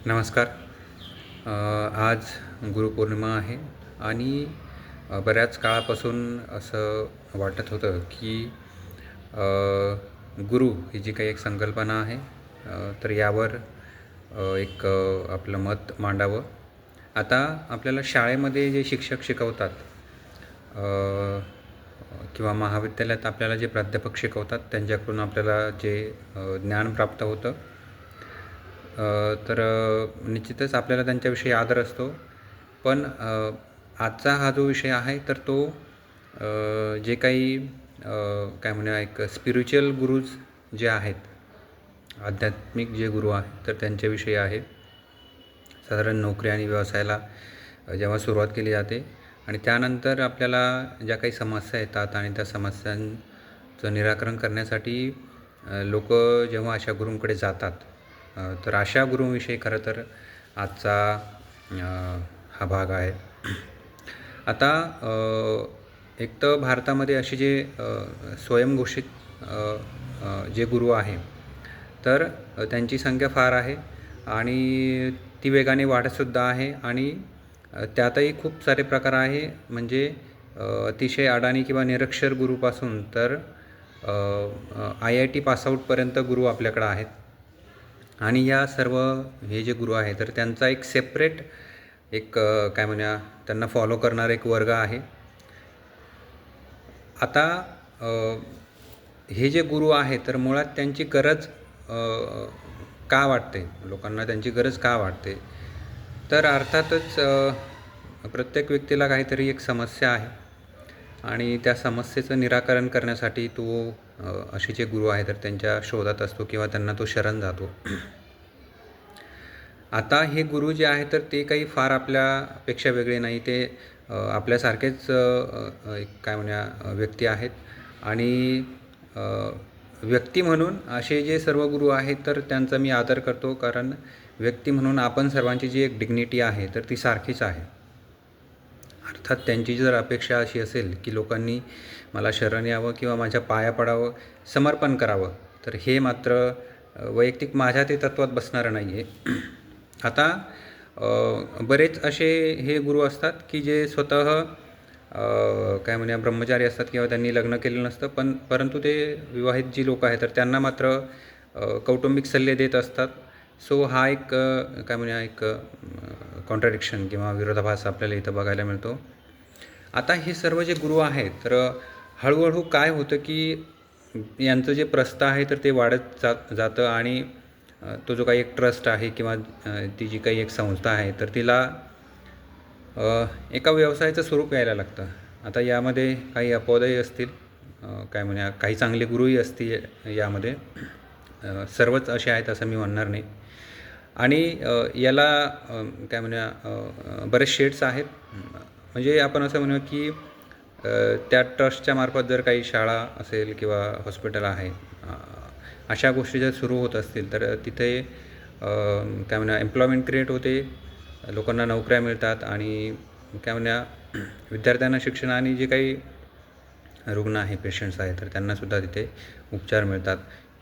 नमस्कार. आज गुरुपौर्णिमा आहे आणि बऱ्याच काळापासून असं वाटत होतं की गुरु ही जी काही एक संकल्पना आहे, तर यावर एक आपलं मत मांडावं. आता आपल्याला शाळेमध्ये जे शिक्षक शिकवतात किंवा महाविद्यालयात आपल्याला जे प्राध्यापक शिकवतात त्यांच्याकडून आपल्याला जे ज्ञान प्राप्त होतं, तर निश्चितच आपल्याला त्यांच्याविषयी आदर असतो. पण आजचा हा जो विषय आहे तर तो जे काही काय म्हणूया एक स्पिरिच्युअल गुरुज जे आहेत, आध्यात्मिक जे गुरु आहेत तर त्यांच्याविषयी आहे. साधारण नोकरी आणि व्यवसायाला जेव्हा सुरुवात केली जाते आणि त्यानंतर आपल्याला ज्या काही समस्या येतात आणि त्या समस्यांचं निराकरण करण्यासाठी लोक जेव्हा अशा गुरूंकडे जातात, तर अशा गुरूंविषयी खरं तर आजचा हा भाग आहे. आता एक तर भारतामध्ये असे जे स्वयंघोषित जे गुरु आहे, तर त्यांची संख्या फार आहे आणि ती वेगाने वाढतसुद्धा आहे. आणि त्यातही खूप सारे प्रकार आहे. म्हणजे अतिशय अडाणी किंवा निरक्षर गुरुपासून तर IIT पासआउटपर्यंत गुरु आपल्याकडं आहेत. आणि या सर्व हे जे गुरु आहे तर त्यांचा एक सेपरेट एक काय म्हणूया त्यांना फॉलो करणारा एक वर्ग आहे. आता हे जे गुरु आहे तर मुळात त्यांची गरज का वाटते, लोकांना त्यांची गरज का वाटते, तर अर्थातच प्रत्येक व्यक्तीला काहीतरी एक समस्या आहे आणि त्या समस्येचं निराकरण करण्यासाठी तो असे जे गुरु आहे तर त्यांच्या शोधात असतो किंवा त्यांना तो शरण जातो. आता हे गुरु जे आहे तर ते काही फार आपल्यापेक्षा वेगळे नाही. ते आपल्यासारखेच एक काय म्हणूया व्यक्ती आहेत. आणि व्यक्ती म्हणून असे जे सर्व गुरु आहेत तर त्यांचा मी आदर करतो, कारण व्यक्ती म्हणून आपण सर्वांची जी एक डिग्निटी आहे तर ती सारखीच आहे. अर्थात त्यांची जर अपेक्षा अशी असेल की लोकांनी मला शरण यावं किंवा माझ्या पाया पडावं, समर्पण करावं, तर हे मात्र वैयक्तिक माझ्या ते तत्त्वात बसणारं नाही आहे. आता बरेच असे हे गुरु असतात की जे स्वतः काय म्हणूया ब्रह्मचारी असतात किंवा त्यांनी लग्न केलेलं नसतं, परंतु ते विवाहित जी लोक आहेत तर त्यांना मात्र कौटुंबिक सल्ले देत असतात. सो हा एक काय म्हणूया एक कॉन्ट्राडिक्शन किंवा विरोधाभास आपल्याला इथं बघायला मिळतो. आता हे सर्व जे गुरु आहेत तर हळूहळू काय होतं की यांचं जे प्रस्थ आहे तर ते वाढत जातं आणि तो जो काही एक ट्रस्ट आहे किंवा ती जी काही एक संस्था आहे तर तिला एका व्यवसायाचं स्वरूप यायला लागतं. आता यामध्ये काही अपवादही असतील, काय म्हणूया काही चांगले गुरुही असतील यामध्ये, सर्वच असे आहेत असं मी म्हणणार नाही. आणि याला काय म्हणूया बरेच शेड्स आहेत. म्हणजे आपण असं म्हणूया की त्या ट्रस्टच्या मार्फत जर काही शाळा असेल किंवा हॉस्पिटल आहे, अशा गोष्टी जर सुरू होत असतील तर तिथे काय म्हणूया एम्प्लॉयमेंट क्रिएट होते, लोकांना नोकऱ्या मिळतात आणि काय म्हणूया विद्यार्थ्यांना शिक्षण आणि जे काही रुग्ण आहे, पेशंट्स आहेत तर त्यांनासुद्धा तिथे उपचार मिळतात.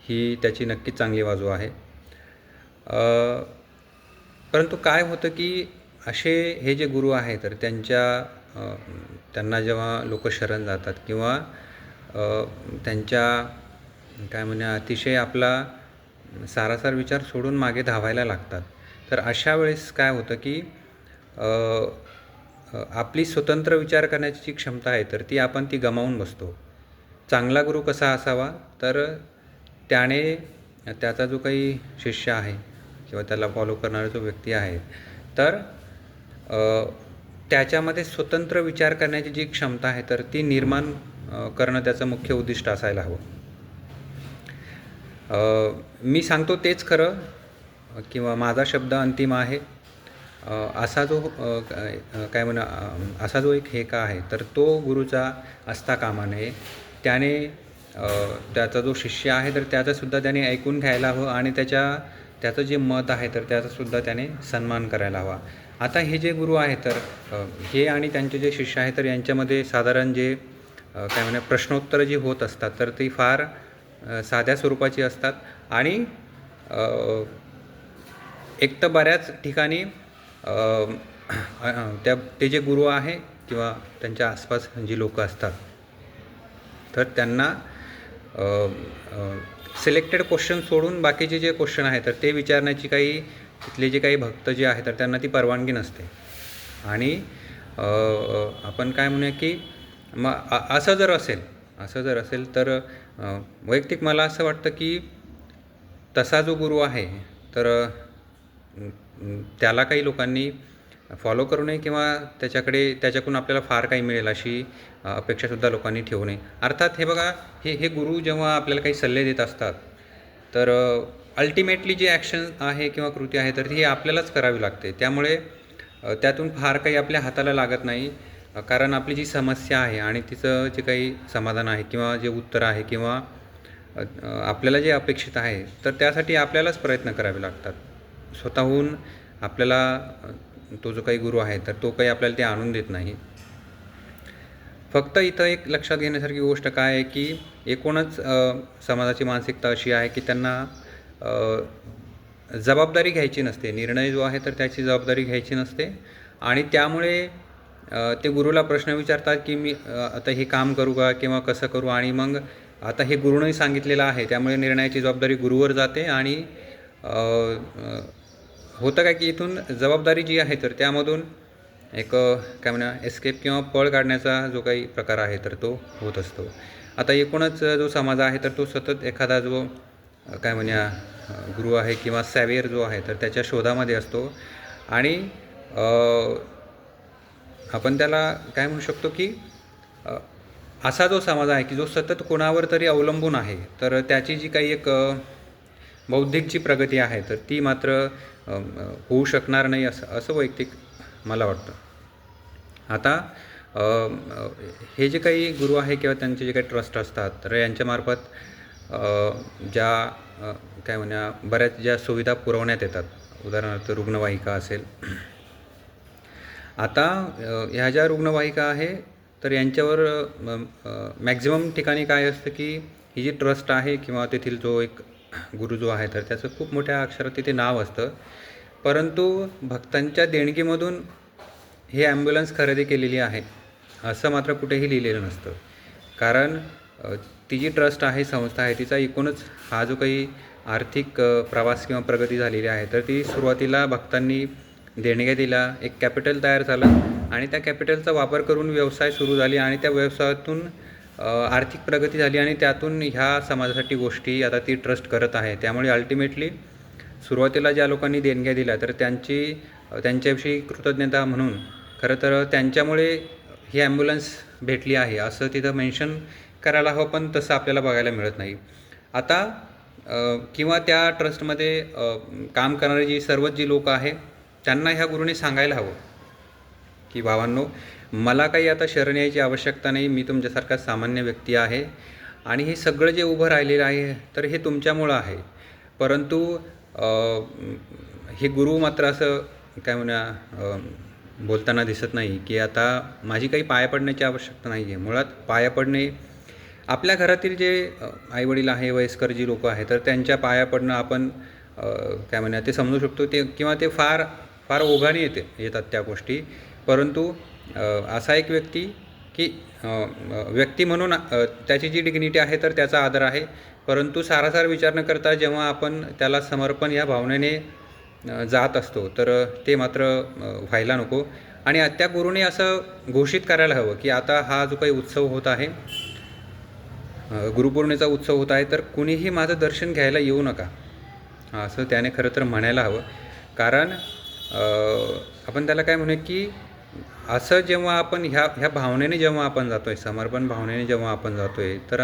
ही त्याची नक्कीच चांगली बाजू आहे. परंतु काय होतं की असे हे जे गुरु आहे तर त्यांना जेव्हा लोक शरण जातात किंवा त्यांच्या काय म्हणूया अतिशय आपला सारासार विचार सोडून मागे धावायला लागतात, तर अशा वेळेस काय होतं की आपली स्वतंत्र विचार करण्याची जी क्षमता आहे तर आपण ती गमावून बसतो. चांगला गुरु कसा असावा, तर त्याने त्याचा जो काही शिष्य आहे किंवा त्याला फॉलो करणारा जो व्यक्ती आहे तर त्याच्यामध्ये स्वतंत्र विचार करण्याची जी क्षमता आहे तर ती निर्माण करणं त्याचं मुख्य उद्दिष्ट असायला हवं. मी सांगतो तेच खरं किंवा माझा शब्द अंतिम आहे असा जो काय म्हणा असा जो एक हे का आहे तर तो गुरुचा असता कामा नये. त्याने त्याचा जो शिष्य आहे तर त्याचासुद्धा त्याने ऐकून घ्यायला हवं आणि त्याचं जे मत आहे तर त्याचासुद्धा त्याने सन्मान करायला हवा. आता हे जे गुरु आहे तर हे आणि त्यांचे जे शिष्य आहे तर यांच्यामध्ये साधारण जे काय म्हणा प्रश्नोत्तरं जी होत असतात तर ती फार साध्या स्वरूपाची असतात आणि एक तर बऱ्याच ठिकाणी ते जे गुरु आहे किंवा त्यांच्या आसपास जी लोकं असतात, तर त्यांना सिलेक्टेड क्वेश्चन सोडून बाकीचे जे क्वेश्चन आहेत तर ते विचारण्याची काही तिथले जे काही भक्त जे आहेत तर त्यांना ती परवानगी नसते. आणि आपण काय म्हणूया की मग असं जर असेल तर वैयक्तिक मला असं वाटतं की तसा जो गुरु आहे तर त्याला काही लोकांनी फॉलो करू नये किंवा त्याच्याकडून आपल्याला फार काही मिळेल अशी अपेक्षासुद्धा लोकांनी ठेवू नये. अर्थात हे बघा, हे गुरु जेव्हा आपल्याला काही सल्ले देत असतात तर अल्टिमेटली जी ॲक्शन आहे किंवा कृती आहे तर ती आपल्यालाच करावी लागते. त्यामुळे त्यातून फार काही आपल्या हाताला लागत नाही, कारण आपली जी समस्या आहे आणि तिचं जे काही समाधान आहे किंवा जे उत्तर आहे किंवा आपल्याला जे अपेक्षित आहे तर त्यासाठी आपल्यालाच प्रयत्न करावे लागतात. स्वतःहून आपल्याला तो जो काही गुरु आहे तर तो काही आपल्याला ते आणून देत नाही. फक्त इथं एक लक्षात घेण्यासारखी गोष्ट काय आहे की एकूणच समाजाची मानसिकता अशी आहे की त्यांना जबाबदारी घ्यायची नसते. निर्णय जो आहे तर त्याची जबाबदारी घ्यायची नसते आणि त्यामुळे ते गुरुला प्रश्न विचारतात की मी आता हे काम करू का किंवा कसं करू, आणि मग आता हे गुरुने सांगितलेलं आहे त्यामुळे निर्णयाची जबाबदारी गुरुवर जाते. आणि होतं काय की इथून जबाबदारी जी आहे तर त्यामधून एक काय म्हणा एस्केप किंवा पळ काढण्याचा जो काही प्रकार आहे तर तो होत असतो. आता एकूणच जो समाज आहे तर तो सतत एखादा जो काय म्हणूया गुरु आहे किंवा सॅवियर जो आहे तर त्याच्या शोधामध्ये असतो. आणि आपण त्याला काय म्हणू शकतो की असा जो समाज आहे की जो सतत कोणावर तरी अवलंबून आहे तर त्याची जी काही एक बौद्धिक जी प्रगती आहे तर ती मात्र होऊ शकणार नाही असं वैयक्तिक मला वाटतं. आता हे जे काही गुरु आहे किंवा त्यांचे जे काही ट्रस्ट असतात तर यांच्यामार्फत ज्या काय म्हणूया बऱ्याच ज्या सुविधा पुरवण्यात येतात, उदाहरणार्थ रुग्णवाहिका असेल. आता ह्या ज्या रुग्णवाहिका आहे तर यांच्यावर मॅक्झिमम ठिकाणी काय असतं की ही जी ट्रस्ट आहे किंवा तेथील जो एक गुरु जो आहे तर त्याचं खूप मोठ्या अक्षरात तिथे नाव असतं, परंतु भक्तांच्या देणगीमधून ही ॲम्ब्युलन्स खरेदी केलेली आहे असं मात्र कुठेही लिहिलेलं नसतं. कारण ती जी ट्रस्ट आहे, संस्था आहे, तिचा एकूणच हा जो काही आर्थिक प्रवास किंवा प्रगती झालेली आहे तर ती सुरुवातीला भक्तांनी देणग्या दिला, एक कॅपिटल तयार झालं आणि त्या कॅपिटलचा वापर करून व्यवसाय सुरू झाली आणि त्या व्यवसायातून आर्थिक प्रगती झाली आणि त्यातून ह्या समाजासाठी गोष्टी आता ती ट्रस्ट करत आहे. त्यामुळे अल्टिमेटली सुरुवातीला ज्या लोकांनी देणग्या दिल्या तर त्यांच्याविषयी कृतज्ञता म्हणून खरं तर त्यांच्यामुळे ही ॲम्ब्युलन्स भेटली आहे असं तिथं मेन्शन करायला हवं, पण तसं आपल्याला बघायला मिळत नाही. आता किंवा त्या ट्रस्टमध्ये काम करणारी जी लोकं आहे त्यांना ह्या गुरुने सांगायला हवं की भावांनो, मला काही आता शरण यायची आवश्यकता नाही, मी तुमच्यासारखा सामान्य व्यक्ती आहे आणि हे सगळं जे उभं राहिलेलं आहे तर हे तुमच्यामुळं आहे. परंतु हे गुरु मात्र असं काय म्हणूया बोलताना दिसत नाही की आता माझी काही पाया पडण्याची आवश्यकता नाही आहे. मुळात पाया पडणे आपल्या घरातील जे आईवडील आहे, वयस्कर जी लोकं आहेत तर त्यांच्या पाया पडणं आपण काय म्हणूया ते समजू शकतो ते, किंवा ते फार फार ओघाने येतात त्या गोष्टी. परंतु असा एक व्यक्ती की व्यक्ती म्हणून त्याची जी डिग्निटी आहे तर त्याचा आदर आहे, परंतु सारासार विचार न करता जेव्हा आपण त्याला समर्पण या भावनेने जात असतो तर ते मात्र व्हायला नको. आणि त्या गुरुने असं घोषित करायला हवं की आता हा जो काही उत्सव होत आहे, गुरुपौर्णिमेचा उत्सव होत आहे, तर कुणीही माझं दर्शन घ्यायला येऊ नका असं त्याने खरं तर म्हणायला हवं. कारण आपण त्याला काय म्हणू की असं जेव्हा आपण ह्या भावनेने जेव्हा आपण जातो आहे, समर्पण भावनेने जेव्हा आपण जातो आहे तर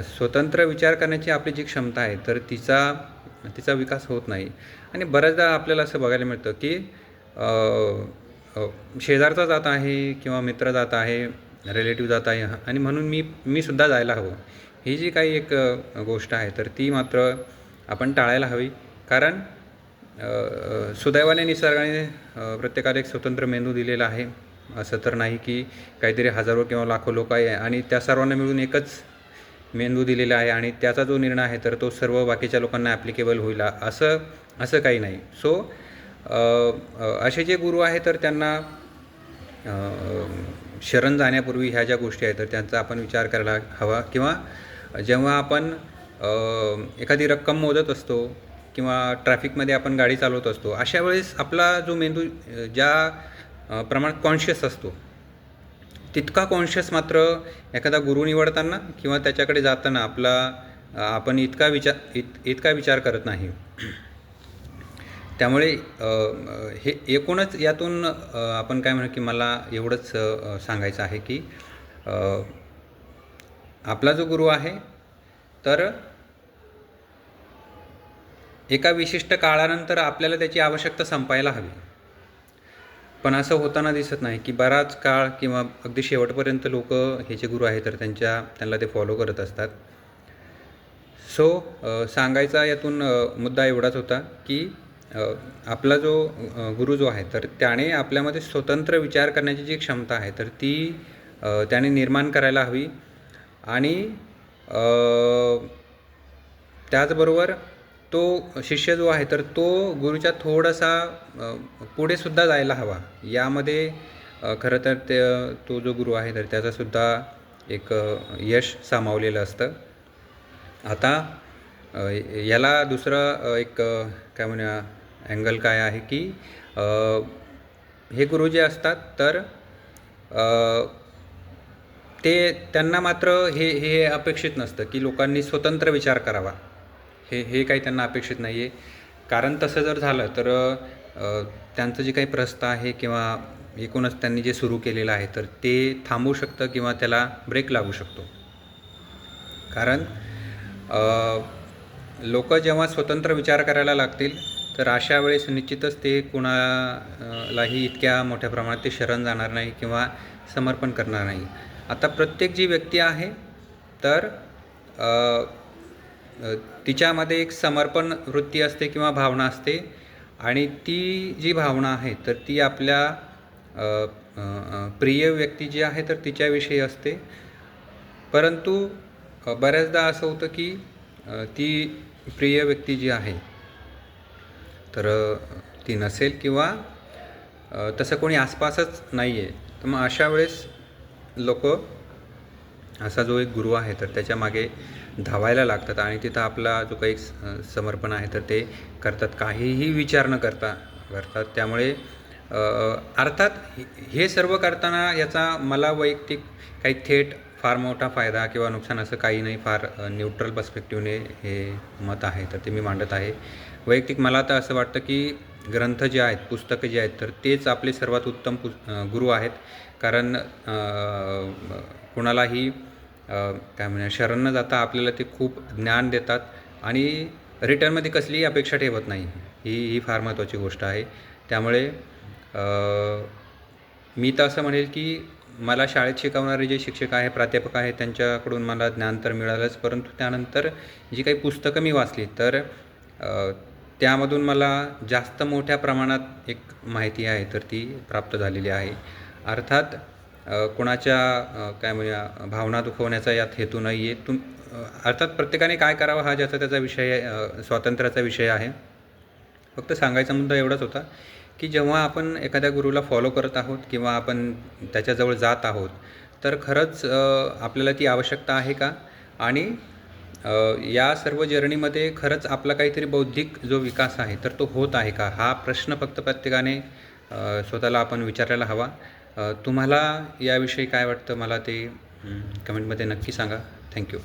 स्वतंत्र विचार करण्याची आपली जी क्षमता आहे तर तिचा विकास होत नाही. आणि बऱ्याचदा आपल्याला असं बघायला मिळतं की शेजारचा जात आहे किंवा मित्र जात आहे, रिलेटिव्ह जात आहे आणि म्हणून मी सुद्धा जायला हवं. ही जी काही एक गोष्ट आहे तर ती मात्र आपण टाळायला हवी. कारण सुदैवाने निसर्गाने प्रत्येकाला एक स्वतंत्र मेंदू दिलेला आहे. असं तर नाही की काहीतरी हजारो किंवा लाखो लोक आहे आणि त्या सर्वांना मिळून एकच मेंदू दिलेला आहे आणि त्याचा जो निर्णय आहे तर तो सर्व बाकीच्या लोकांना ॲप्लिकेबल होईल असं असं काही नाही. सो असे जे गुरु आहेत तर त्यांना शरण जाण्यापूर्वी ह्या ज्या गोष्टी आहेत तर त्यांचा आपण विचार करायला हवा. किंवा जेव्हा आपण एखादी रक्कम मोजत असतो किंवा ट्रॅफिकमध्ये आपण गाडी चालवत असतो, अशा वेळेस आपला जो मेंदू ज्या प्रमाणात कॉन्शियस असतो, तितका कॉन्शियस मात्र एखादा गुरु निवडताना किंवा त्याच्याकडे जाताना आपण इतका विचार करत नाही. त्यामुळे हे एकूणच यातून आपण काय म्हणू की मला एवढंच सांगायचं आहे की आपला जो गुरु आहे तर एका विशिष्ट काळानंतर आपल्याला त्याची आवश्यकता संपायला हवी. पण असं होताना दिसत नाही की बराच काळ किंवा अगदी शेवटपर्यंत लोक हे जे गुरु आहेत तर त्यांना ते फॉलो करत असतात. सो सांगायचा यातून मुद्दा एवढाच होता की आपला जो गुरु जो आहे तर त्याने आपल्यामध्ये स्वतंत्र विचार करण्याची जी क्षमता आहे तर ती त्याने निर्माण करायला हवी. आणि त्याचबरोबर तो शिष्य जो आहे तर तो गुरुच्या थोडासा पुढेसुद्धा जायला हवा. यामध्ये खरं तर तो जो गुरु आहे तर त्याचासुद्धा एक यश सामावलेलं असतं. आता याला दुसरं एक काय म्हणूया अँगल काय आहे की हे गुरु जे असतात तर त्यांना मात्र हे अपेक्षित नसतं की लोकांनी स्वतंत्र विचार करावा. हे काही त्यांना अपेक्षित नाही आहे. कारण तसं जर झालं तर त्यांचं जे काही प्रस्थ आहे किंवा एकूणच त्यांनी जे सुरू केलेलं आहे तर ते थांबू शकतं किंवा त्याला ब्रेक लागू शकतो. कारण लोक जेव्हा स्वतंत्र विचार करायला लागतील तर अशा वेळेस निश्चितच ते कुणालाही इतक्या मोठ्या प्रमाणात ते शरण जाणार नाही किंवा समर्पण करणार नाही. आता प्रत्येक जी व्यक्ती आहे तर तिच्यामध्ये एक समर्पण वृत्ती असते किंवा भावना असते. आणि ती जी भावना आहे तर ती आपल्या प्रिय व्यक्ती जी आहे तर तिच्याविषयी असते. परंतु बऱ्याचदा असं होतं की ती प्रिय व्यक्ती जी आहे तर ती नसेल किंवा तसं कोणी आसपासच नाही आहे. तर मग अशा वेळेस लोक असा जो एक गुरु आहे तर त्याच्या मागे धावायला लागतात आणि तिथं आपला जो काही समर्पण आहे तर ते करतात, काहीही विचार न करतात. त्यामुळे अर्थात हे सर्व करताना याचा मला वैयक्तिक काही थेट फार मोठा फायदा किंवा नुकसान असं काही नाही. फार न्यूट्रल पर्स्पेक्टिव्हने हे मत आहे तर ते मी मांडत आहे. वैयक्तिक मला तर असं वाटतं की ग्रंथ जे आहेत, पुस्तकं जे आहेत तर तेच आपले सर्वात उत्तम गुरु आहेत. कारण कुणालाही काय म्हणूया शरण न जाता आपल्याला ते खूप ज्ञान देतात आणि रिटर्नमध्ये कसलीही अपेक्षा ठेवत नाही. ही फार महत्त्वाची गोष्ट आहे. त्यामुळे मी तर असं म्हणेल की मला शाळेत शिकवणारे जे शिक्षक आहे, प्राध्यापक आहे त्यांच्याकडून मला ज्ञान तर मिळालंच, परंतु त्यानंतर जी काही पुस्तकं मी वाचली तर त्यामधून मला जास्त मोठ्या प्रमाणात एक माहिती आहे तर ती प्राप्त झालेली आहे. अर्थात कोणाच्या काय म्हणूया भावना दुखवण्याचा यात हेतू नाही आहे. अर्थात प्रत्येकाने काय करावं हा ज्याचा त्याचा विषय स्वातंत्र्याचा विषय आहे. फक्त सांगायचा मुद्दा एवढाच होता की जेव्हा आपण एखाद्या गुरुला फॉलो करत आहोत किंवा आपण त्याच्याजवळ जात आहोत तर खरंच आपल्याला ती आवश्यकता आहे का? आणि या सर्व जर्नीमध्ये खरंच आपला काहीतरी बौद्धिक जो विकास आहे तर तो होत आहे का? हा प्रश्न फक्त प्रत्येकाने स्वतःला आपण विचारायला हवा. तुम्हाला याविषयी काय वाटतं मला ते कमेंटमध्ये नक्की सांगा. थँक्यू.